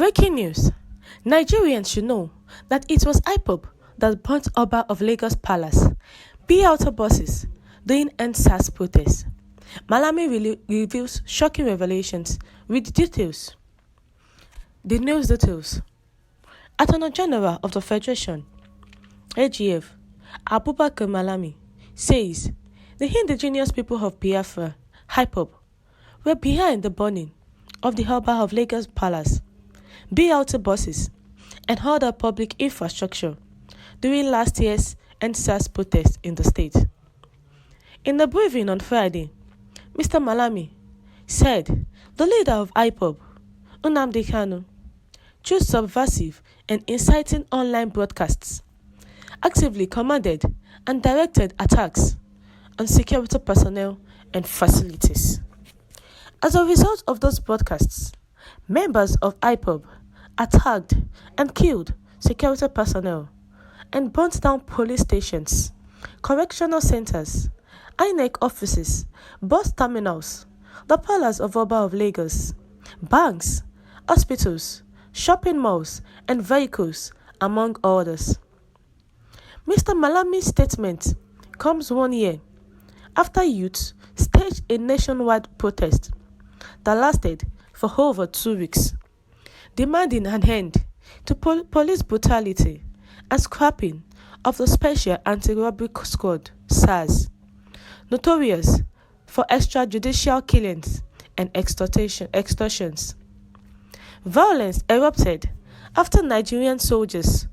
Breaking news. Nigerians should know that it was IPOB that burnt Oba of Lagos Palace, B-Auto buses, during NSAS protests. Malami reveals shocking revelations with details. The news details. Attorney General of the Federation, AGF, Abubakar Malami, says the indigenous people of Biafra, IPOB, were behind the burning of the Oba of Lagos Palace, B-Auto buses, and other public infrastructure during last year's NSAS protest in the state. In a briefing on Friday, Mr. Malami said the leader of IPOB, Ñnamdi Kanu, chose subversive and inciting online broadcasts, actively commanded and directed attacks on security personnel and facilities. As a result of those broadcasts, members of IPOB attacked and killed security personnel and burnt down police stations, correctional centers, INEC offices, bus terminals, the Palace of Oba of Lagos, banks, hospitals, shopping malls, and vehicles, among others. Mr. Malami's statement comes 1 year after youths staged a nationwide protest that lasted for over 2 weeks, demanding an end to police brutality and scrapping of the Special Anti-Robbery Squad, SARS, notorious for extrajudicial killings and extortions. Violence erupted after Nigerian soldiers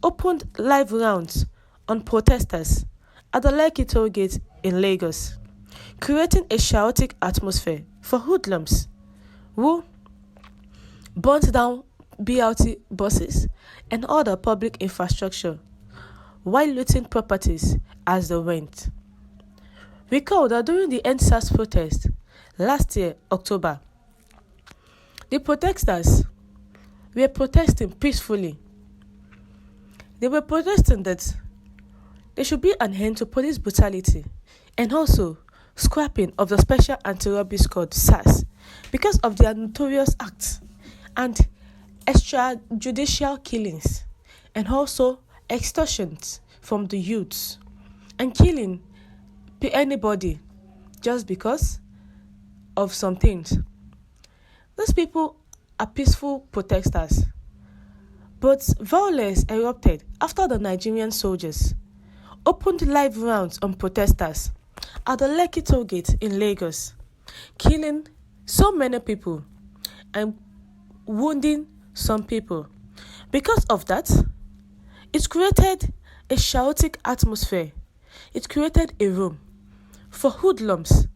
opened live rounds on protesters at the Lekki toll gate in Lagos, creating a chaotic atmosphere for hoodlums who burnt down BRT buses and other public infrastructure while looting properties as they went. Recall that during the NSAS protest last year, October, the protesters were protesting peacefully. They were protesting that there should be an end to police brutality and also scrapping of the Special Anti-Robbery Squad, SARS, because of their notorious acts and extrajudicial killings and also extortions from the youths and killing anybody just because of some things. These people are peaceful protesters, but violence erupted after the Nigerian soldiers opened live rounds on protesters at the Lekki toll gate in Lagos, killing so many people and wounding some people. Because of that, it created a chaotic atmosphere. It created a room for hoodlums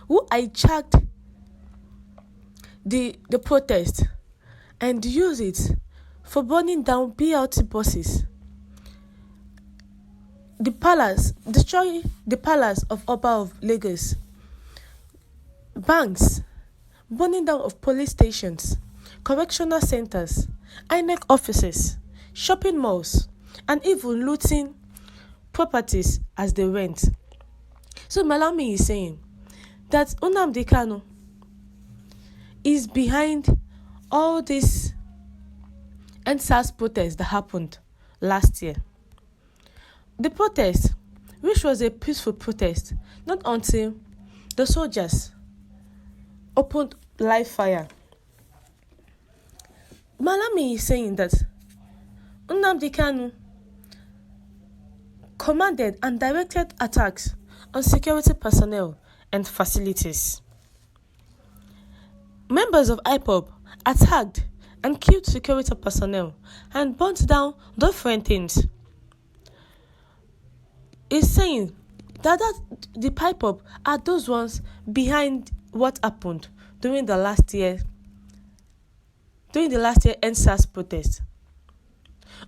who hijacked the protest and used it for burning down BRT buses, destroying the Palace of Oba of Lagos, banks, burning down of police stations, correctional centers, INEC offices, shopping malls, and even looting properties as they went. So Malami is saying that Ñnamdi Kanu is behind all this NSAS protest that happened last year. The protest, which was a peaceful protest, not until the soldiers opened live fire. Malami is saying that Ñnamdi Kanu commanded and directed attacks on security personnel and facilities. Members of IPOB attacked and killed security personnel and burnt down different things. He's saying that the IPOB are those ones behind what happened during the last year NSAS protest.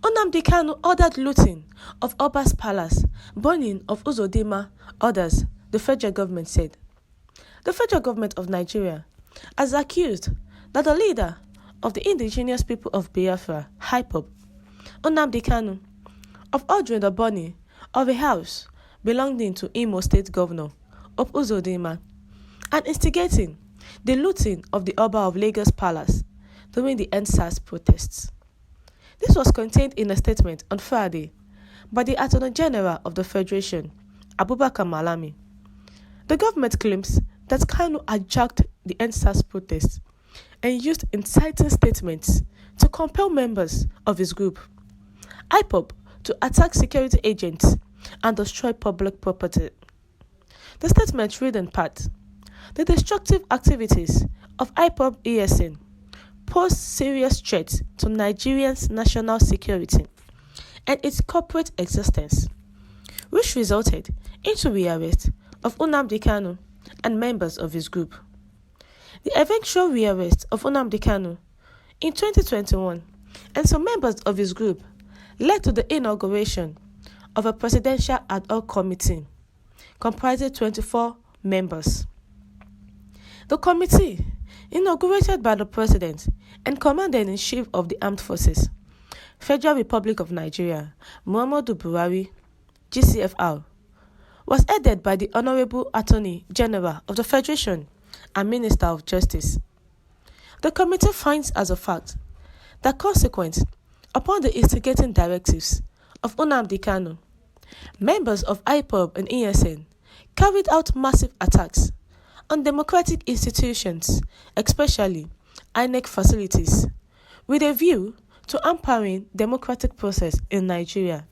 Ñnamdi Kanu ordered looting of Oba's palace, burning of Uzodinma, others, the federal government said. The federal government of Nigeria has accused that the leader of the indigenous people of Biafra, IPOB, Ñnamdi Kanu, of ordering the burning of a house belonging to Imo State Governor of Uzodinma and instigating the looting of the Oba of Lagos Palace, during the NSAS protests. This was contained in a statement on Friday by the Attorney General of the Federation, Abubakar Malami. The government claims that Kanu hijacked the NSAS protests and used inciting statements to compel members of his group, IPOB, to attack security agents and destroy public property. The statement read in part, "The destructive activities of IPOB ESN pose serious threats to Nigerians' national security and its corporate existence, which resulted into the arrest of Ñnamdi Kanu and members of his group. The eventual rearrest of Ñnamdi Kanu in 2021 and some members of his group led to the inauguration of a presidential ad hoc committee comprising 24 members. The committee, inaugurated by the President and Commander-in-Chief of the Armed Forces, Federal Republic of Nigeria, Muhammadu Buhari, GCFR, was headed by the Honorable Attorney General of the Federation and Minister of Justice. The committee finds as a fact that consequent upon the instigating directives of Ñnamdi Kanu, members of IPOB and ESN carried out massive attacks on democratic institutions, especially INEC facilities, with a view to empowering democratic process in Nigeria.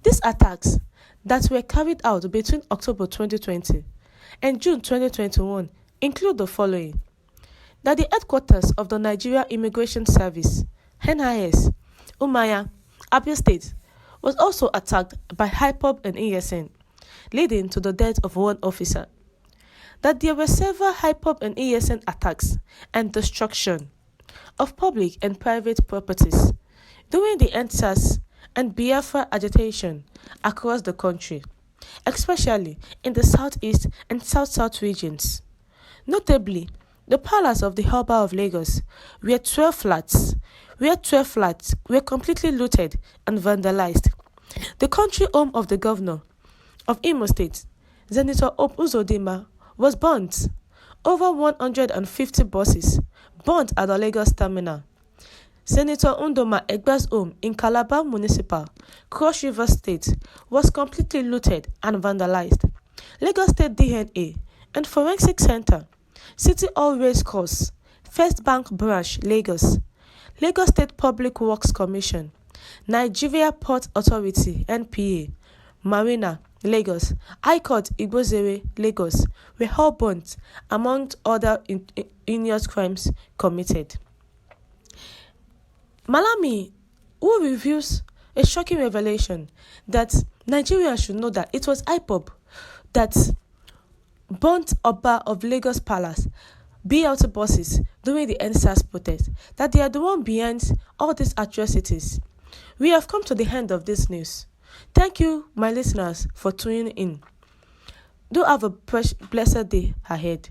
These attacks that were carried out between October 2020 and June 2021 include the following: that the headquarters of the Nigeria Immigration Service, NIS, Umuahia, Abia State, was also attacked by IPOB and ESN, leading to the death of one officer. That there were several IPOB and ESN attacks and destruction of public and private properties during the NSAS and Biafra agitation across the country, especially in the southeast and south-south regions. Notably, the palace of the Oba of Lagos, where 12 flats were completely looted and vandalized. The country home of the governor of Imo State, Senator Hope Uzodinma, was burnt. Over 150 buses burnt at the Lagos terminal. Senator Undoma Egba's home in Calabar Municipal, Cross River State, was completely looted and vandalized. Lagos State DNA and Forensic Center, City Hall Race Course, First Bank Branch, Lagos, Lagos State Public Works Commission, Nigeria Port Authority, NPA, Marina, Lagos, High Court Igbozere, Lagos, were all burnt, among other heinous crimes committed. Malami, who reveals a shocking revelation that Nigerians should know that it was IPOB that burnt Oba of Lagos Palace, BLT buses during the NSAS protest, that they are the one behind all these atrocities. We have come to the end of this news. Thank you, my listeners, for tuning in. Do have a blessed day ahead.